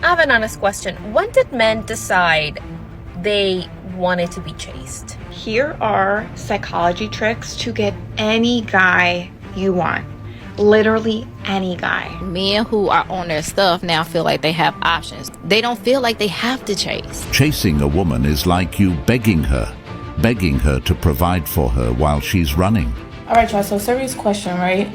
I have an honest question. When did men decide they wanted to be chased? Here are psychology tricks to get any guy you want. Literally any guy. Men who are on their stuff now feel like they have options. They don't feel like they have to chase. Chasing a woman is like you begging her to provide for her while she's running. All right, y'all, so serious question, right?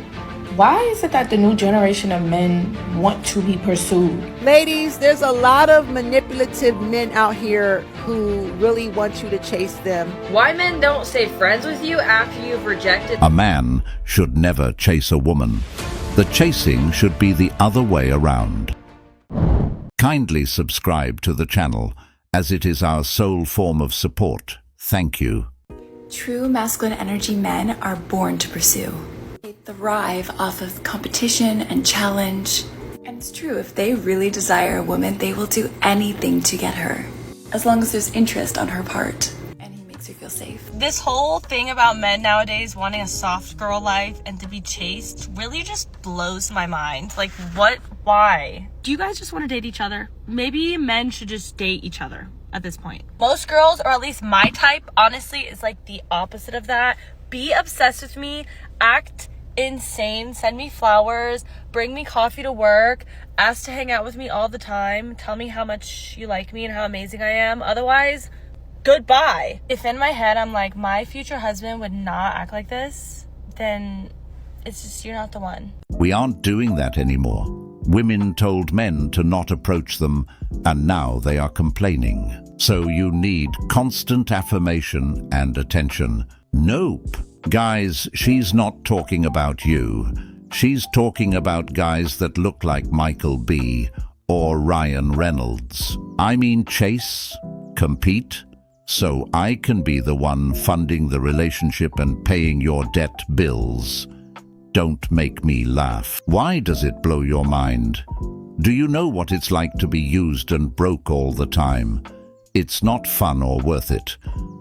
Why is it that the new generation of men want to be pursued? Ladies, there's a lot of manipulative men out here who really want you to chase them. Why men don't stay friends with you after you've rejected? A man should never chase a woman. The chasing should be the other way around. Kindly subscribe to the channel, as it is our sole form of support. Thank you. True masculine energy men are born to pursue. They thrive off of competition and challenge. And it's true, if they really desire a woman, they will do anything to get her, as long as there's interest on her part and he makes her feel safe. This whole thing about men nowadays wanting a soft girl life and to be chased really just blows my mind. Like, what? Why? Do you guys just want to date each other? Maybe men should just date each other at this point. Most girls, or at least my type, honestly, is like the opposite of that. Be obsessed with me, act insane, send me flowers, bring me coffee to work, ask to hang out with me all the time, tell me how much you like me and how amazing I am. Otherwise, goodbye. If in my head I'm like, my future husband would not act like this, then it's just, you're not the one. We aren't doing that anymore. Women told men to not approach them, and now they are complaining. So you need constant affirmation and attention. Nope. Guys, she's not talking about you. She's talking about guys that look like Michael B. or Ryan Reynolds. I mean chase, compete, so I can be the one funding the relationship and paying your debt bills. Don't make me laugh. Why does it blow your mind? Do you know what it's like to be used and broke all the time? It's not fun or worth it.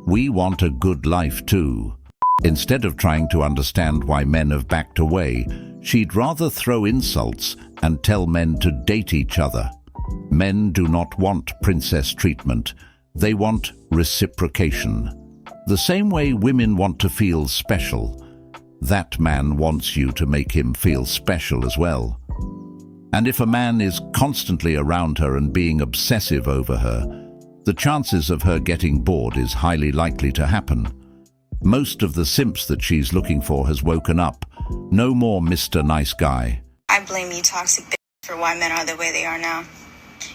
We want a good life too. Instead of trying to understand why men have backed away, she'd rather throw insults and tell men to date each other. Men do not want princess treatment. They want reciprocation. The same way women want to feel special, that man wants you to make him feel special as well. And if a man is constantly around her and being obsessive over her, the chances of her getting bored is highly likely to happen. Most of the simps that she's looking for has woken up. No more Mr. Nice Guy. I blame you, toxic bitch, for why men are the way they are now.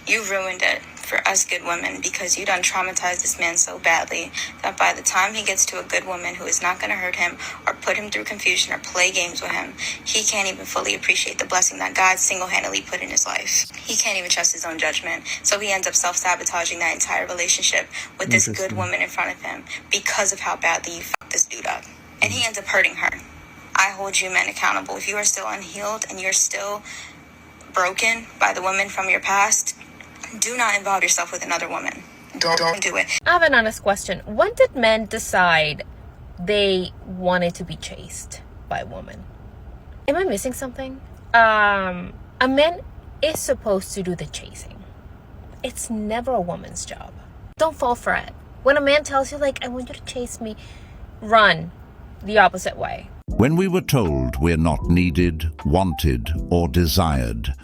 You ruined it for us good women because you done traumatized this man so badly that by the time he gets to a good woman who is not going to hurt him or put him through confusion or play games with him, he can't even fully appreciate the blessing that God single-handedly put in his life. He can't even trust his own judgment, so he ends up self-sabotaging that entire relationship with this good woman in front of him because of how badly you fucked this dude up. And he ends up hurting her. I hold you men accountable. If you are still unhealed and you're still broken by the woman from your past, do not involve yourself with another woman. Don't do it. I have an honest question. When did men decide they wanted to be chased by a woman? Am I missing something? A man is supposed to do the chasing. It's never a woman's job. Don't fall for it. When a man tells you, like, I want you to chase me, run the opposite way. When we were told we're not needed, wanted, or desired,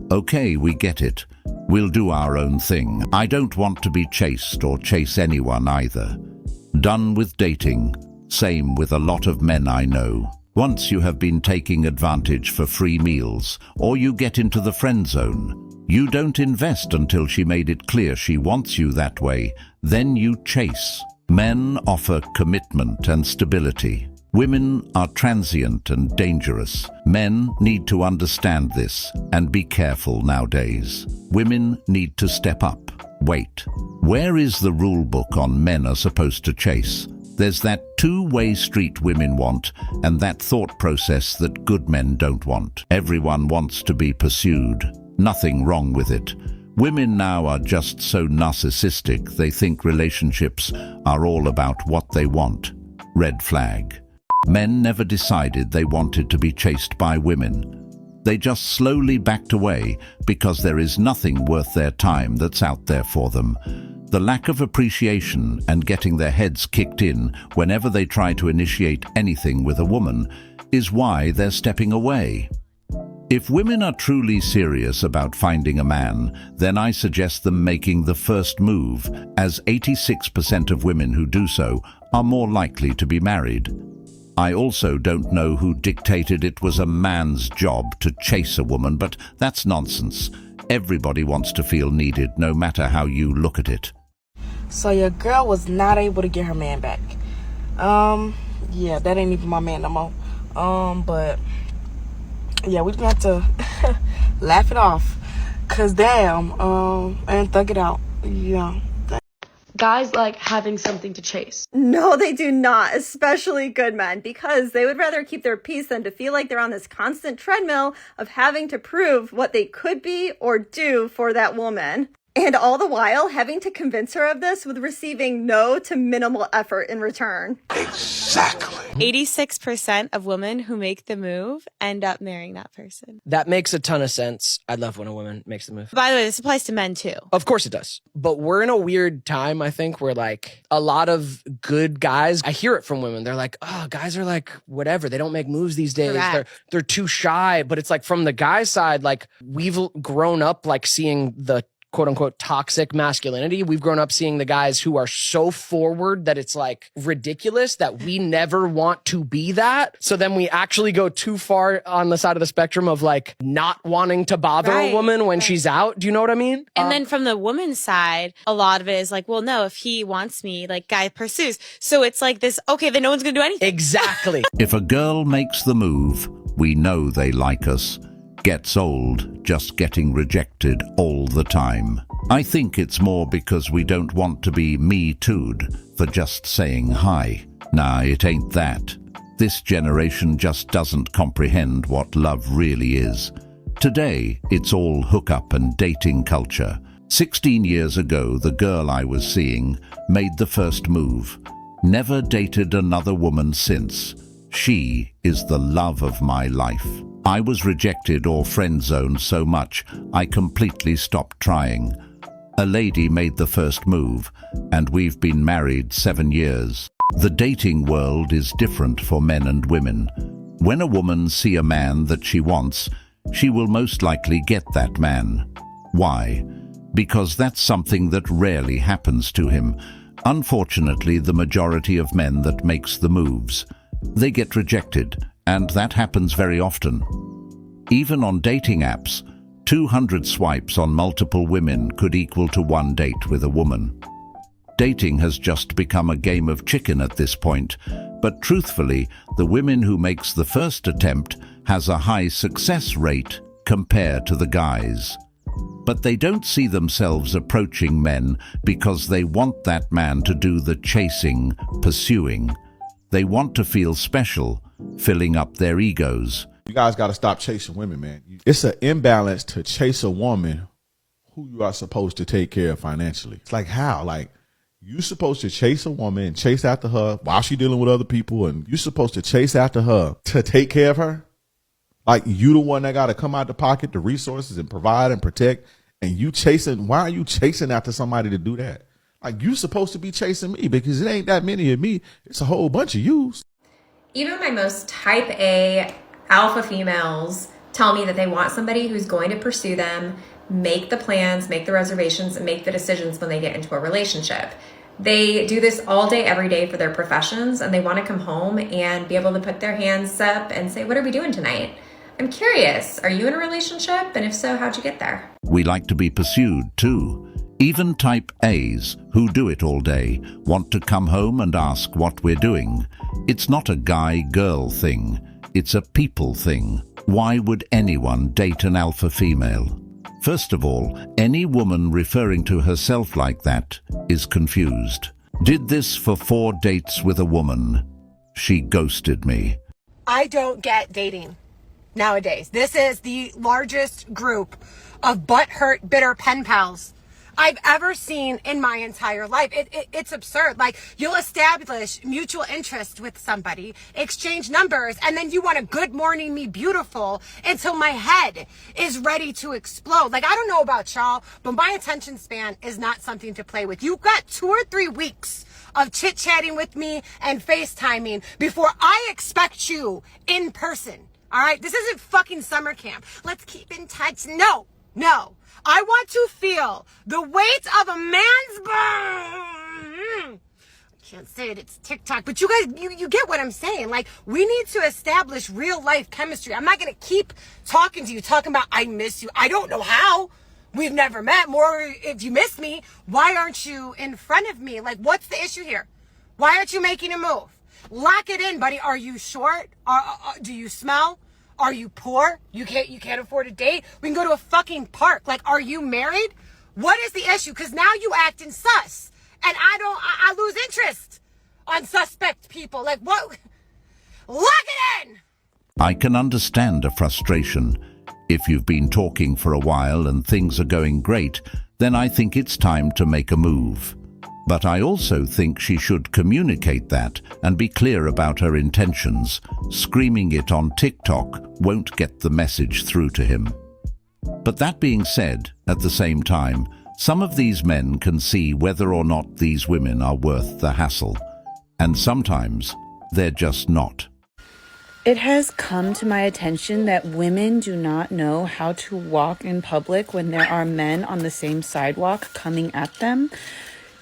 okay, we get it. We'll do our own thing. I don't want to be chased or chase anyone either. Done with dating. Same with a lot of men I know. Once you have been taking advantage for free meals, or you get into the friend zone, you don't invest until she made it clear she wants you that way. Then you chase. Men offer commitment and stability. Women are transient and dangerous. Men need to understand this and be careful nowadays. Women need to step up. Wait, where is the rule book on men are supposed to chase? There's that two-way street women want, and that thought process that good men don't want. Everyone wants to be pursued. Nothing wrong with it. Women now are just so narcissistic they think relationships are all about what they want. Red flag. Men never decided they wanted to be chased by women. They just slowly backed away because there is nothing worth their time that's out there for them. The lack of appreciation and getting their heads kicked in whenever they try to initiate anything with a woman is why they're stepping away. If women are truly serious about finding a man, then I suggest them making the first move, as 86% of women who do so are more likely to be married. I also don't know who dictated it was a man's job to chase a woman, but that's nonsense. Everybody wants to feel needed, no matter how you look at it. So your girl was not able to get her man back. Yeah, that ain't even my man no more. But yeah, we just have to laugh it off. Cause damn, and thug it out. Yeah. Guys like having something to chase. No, they do not, especially good men, because they would rather keep their peace than to feel like they're on this constant treadmill of having to prove what they could be or do for that woman. And all the while having to convince her of this with receiving no to minimal effort in return. Exactly. 86% of women who make the move end up marrying that person. That makes a ton of sense. I love when a woman makes the move. By the way, this applies to men too. Of course it does. But we're in a weird time, I think, where like a lot of good guys, I hear it from women. They're like, oh, guys are like, whatever. They don't make moves these days. They're too shy. But it's like from the guy side, like we've grown up like seeing the quote unquote toxic masculinity. We've grown up seeing the guys who are so forward that it's like ridiculous that we never want to be that. So then we actually go too far on the side of the spectrum of like not wanting to bother a woman when she's out. Do you know what I mean? And then from the woman's side, a lot of it is like, well, no, if he wants me, like guy pursues. So it's like this, okay, then no one's going to do anything. Exactly. If a girl makes the move, we know they like us. Gets old just getting rejected all the time. I think it's more because we don't want to be me too'd for just saying hi. Nah, it ain't that. This generation just doesn't comprehend what love really is. Today, it's all hookup and dating culture. 16 years ago, the girl I was seeing made the first move. Never dated another woman since. She is the love of my life. I was rejected or friend-zoned so much, I completely stopped trying. A lady made the first move, and we've been married 7 years. The dating world is different for men and women. When a woman sees a man that she wants, she will most likely get that man. Why? Because that's something that rarely happens to him. Unfortunately, the majority of men that makes the moves, they get rejected, and that happens very often. Even on dating apps, 200 swipes on multiple women could equal to 1 date with a woman. Dating has just become a game of chicken at this point, but truthfully, the women who makes the first attempt has a high success rate compared to the guys. But they don't see themselves approaching men because they want that man to do the chasing, pursuing. They want to feel special, filling up their egos. You guys got to stop chasing women, man. It's an imbalance to chase a woman who you are supposed to take care of financially. It's like how? Like you're supposed to chase a woman and chase after her while she's dealing with other people, and you're supposed to chase after her to take care of her. Like you the one that got to come out the pocket, the resources, and provide and protect, and you chasing. Why are you chasing after somebody to do that? Like you supposed to be chasing me because it ain't that many of me. It's a whole bunch of yous. Even my most type A alpha females tell me that they want somebody who's going to pursue them, make the plans, make the reservations, and make the decisions when they get into a relationship. They do this all day, every day for their professions, and they want to come home and be able to put their hands up and say, what are we doing tonight? I'm curious, are you in a relationship? And if so, how'd you get there? We like to be pursued too. Even type A's, who do it all day, want to come home and ask what we're doing. It's not a guy-girl thing. It's a people thing. Why would anyone date an alpha female? First of all, any woman referring to herself like that is confused. Did this for 4 dates with a woman. She ghosted me. I don't get dating nowadays. This is the largest group of butthurt, bitter pen pals I've ever seen in my entire life. It's absurd. Like, you'll establish mutual interest with somebody, exchange numbers, and then you want to good morning me beautiful until my head is ready to explode. Like, I don't know about y'all, but my attention span is not something to play with. You've got 2 or 3 weeks of chit-chatting with me and FaceTiming before I expect you in person. All right? This isn't fucking summer camp. Let's keep in touch. No. I want to feel the weight of a man's I can't say it, it's TikTok, but you guys, you get what I'm saying. Like, we need to establish real life chemistry. I'm not going to keep talking to you, talking about I miss you. I don't know how. We've never met. More, if you miss me, why aren't you in front of me? Like, what's the issue here? Why aren't you making a move? Lock it in, buddy. Are you short? Do you smell? Are you poor? You can't afford a date? We can go to a fucking park. Like, are you married? What is the issue? Because now you acting sus. And I lose interest on suspect people. Like, what? Lock it in! I can understand a frustration. If you've been talking for a while and things are going great, then I think it's time to make a move. But I also think she should communicate that and be clear about her intentions. Screaming it on TikTok won't get the message through to him. But that being said, at the same time, some of these men can see whether or not these women are worth the hassle. And sometimes they're just not. It has come to my attention that women do not know how to walk in public when there are men on the same sidewalk coming at them.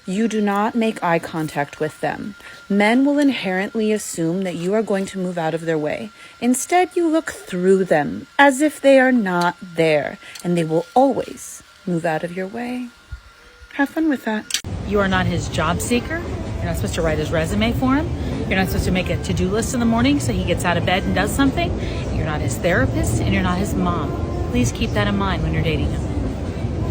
You do not make eye contact with them. Men will inherently assume that you are going to move out of their way. Instead, you look through them as if they are not there, and they will always move out of your way. Have fun with that. You are not his job seeker. You're not supposed to write his resume for him. You're not supposed to make a to-do list in the morning so he gets out of bed and does something. You're not his therapist, and you're not his mom. Please keep that in mind when you're dating him.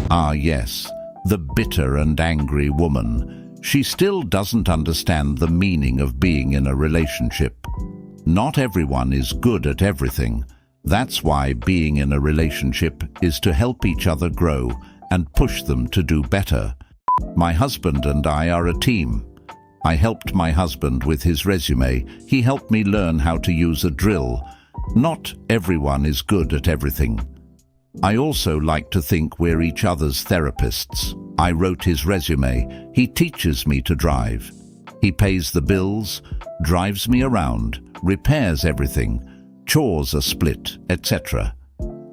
Ah, yes, the bitter and angry woman. She still doesn't understand the meaning of being in a relationship. Not everyone is good at everything. That's why being in a relationship is to help each other grow and push them to do better. My husband and I are a team. I helped my husband with his resume. He helped me learn how to use a drill. Not everyone is good at everything. I also like to think we're each other's therapists. I wrote his resume. He teaches me to drive. He pays the bills, drives me around, repairs everything, chores are split, etc.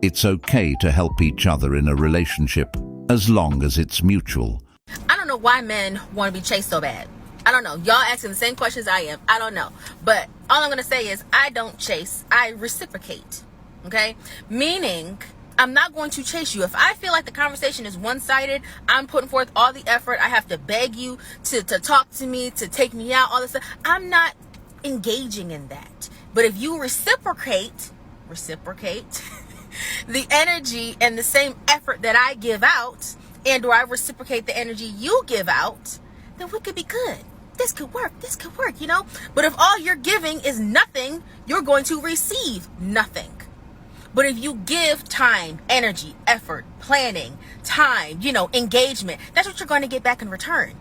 It's okay to help each other in a relationship as long as it's mutual. I don't know why men want to be chased so bad. I don't know. Y'all asking the same questions I am. I don't know. But all I'm going to say is I don't chase. I reciprocate. Okay? Meaning, I'm not going to chase you. If I feel like the conversation is one-sided, I'm putting forth all the effort. I have to beg you to talk to me, to take me out, all this stuff. I'm not engaging in that. But if you reciprocate the energy and the same effort that I give out, and or I reciprocate the energy you give out, then we could be good. This could work, you know? But if all you're giving is nothing, you're going to receive nothing. But if you give time, energy, effort, planning, time, engagement, that's what you're going to get back in return.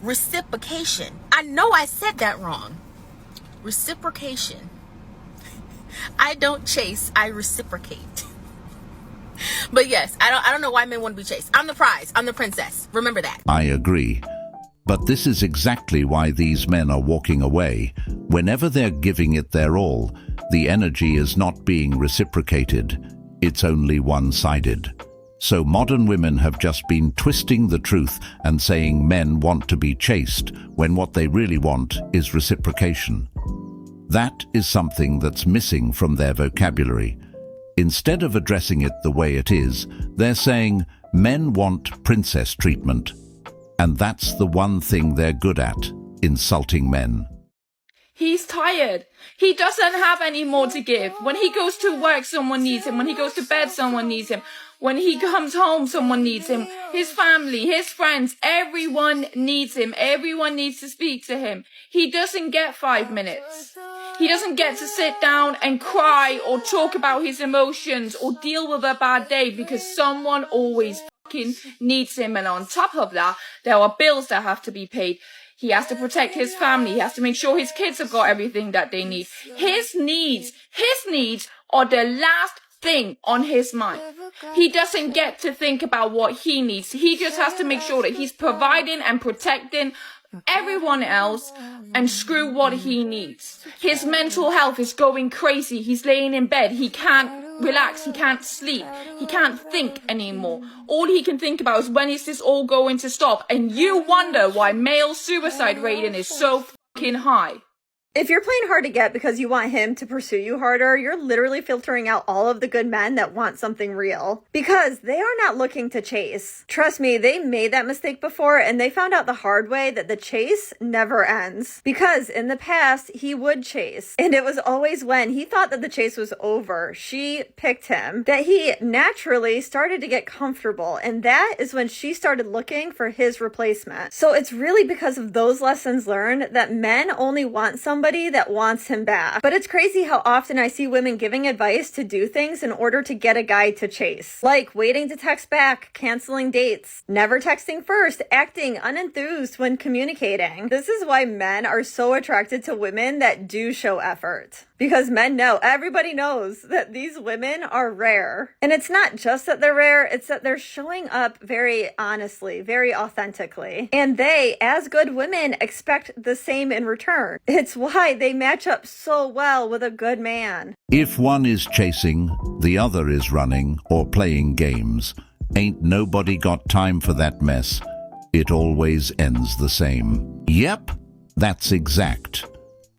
Reciprocation. I know I said that wrong. Reciprocation. I don't chase, I reciprocate. But yes, I don't know why men want to be chased. I'm the prize. I'm the princess. Remember that. I agree. But this is exactly why these men are walking away. Whenever they're giving it their all, the energy is not being reciprocated. It's only one-sided. So modern women have just been twisting the truth and saying men want to be chased when what they really want is reciprocation. That is something that's missing from their vocabulary. Instead of addressing it the way it is, they're saying men want princess treatment. And that's the one thing they're good at, insulting men. He's tired. He doesn't have any more to give. When he goes to work, someone needs him. When he goes to bed, someone needs him. When he comes home, someone needs him. His family, his friends, everyone needs him. Everyone needs to speak to him. He doesn't get 5 minutes. He doesn't get to sit down and cry or talk about his emotions or deal with a bad day because someone always needs him. And on top of that, there are bills that have to be paid. He has to protect his family. He has to make sure his kids have got everything that they need. His needs are the last thing on his mind. He doesn't get to think about what he needs. He just has to make sure that he's providing and protecting everyone else and screw what he needs. His mental health is going crazy. He's laying in bed. He can't relax. He can't sleep. He can't think anymore. All he can think about is when is this all going to stop? And you wonder why male suicide rating is so fucking high. If you're playing hard to get because you want him to pursue you harder, you're literally filtering out all of the good men that want something real. Because they are not looking to chase. Trust me, they made that mistake before and they found out the hard way that the chase never ends. Because in the past, he would chase. And it was always when he thought that the chase was over, she picked him, that he naturally started to get comfortable. And that is when she started looking for his replacement. So it's really because of those lessons learned that men only want somebody that wants him back. But it's crazy how often I see women giving advice to do things in order to get a guy to chase. Like waiting to text back, canceling dates, never texting first, acting unenthused when communicating. This is why men are so attracted to women that do show effort. Because men know, everybody knows that these women are rare. And it's not just that they're rare, it's that they're showing up very honestly, very authentically. And they, as good women, expect the same in return. It's why they match up so well with a good man. If one is chasing, the other is running or playing games, ain't nobody got time for that mess. It always ends the same. Yep, that's exact.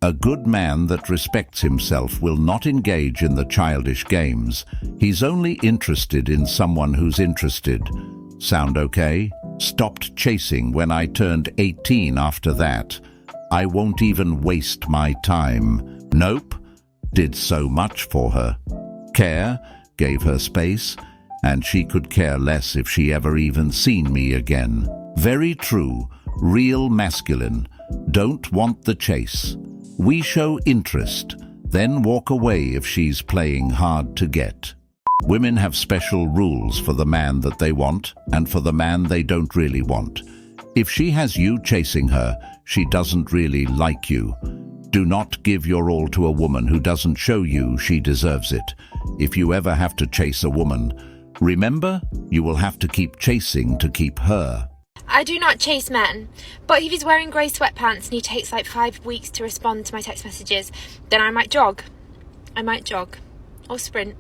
A good man that respects himself will not engage in the childish games. He's only interested in someone who's interested. Sound okay? Stopped chasing when I turned 18 after that. I won't even waste my time. Nope. Did so much for her. Care, gave her space, and she could care less if she ever even seen me again. Very true. Real masculine. Don't want the chase. We show interest, then walk away if she's playing hard to get. Women have special rules for the man that they want and for the man they don't really want. If she has you chasing her, she doesn't really like you. Do not give your all to a woman who doesn't show you she deserves it. If you ever have to chase a woman, remember, you will have to keep chasing to keep her. I do not chase men, but if he's wearing grey sweatpants and he takes like 5 weeks to respond to my text messages, then I might jog. Or sprint.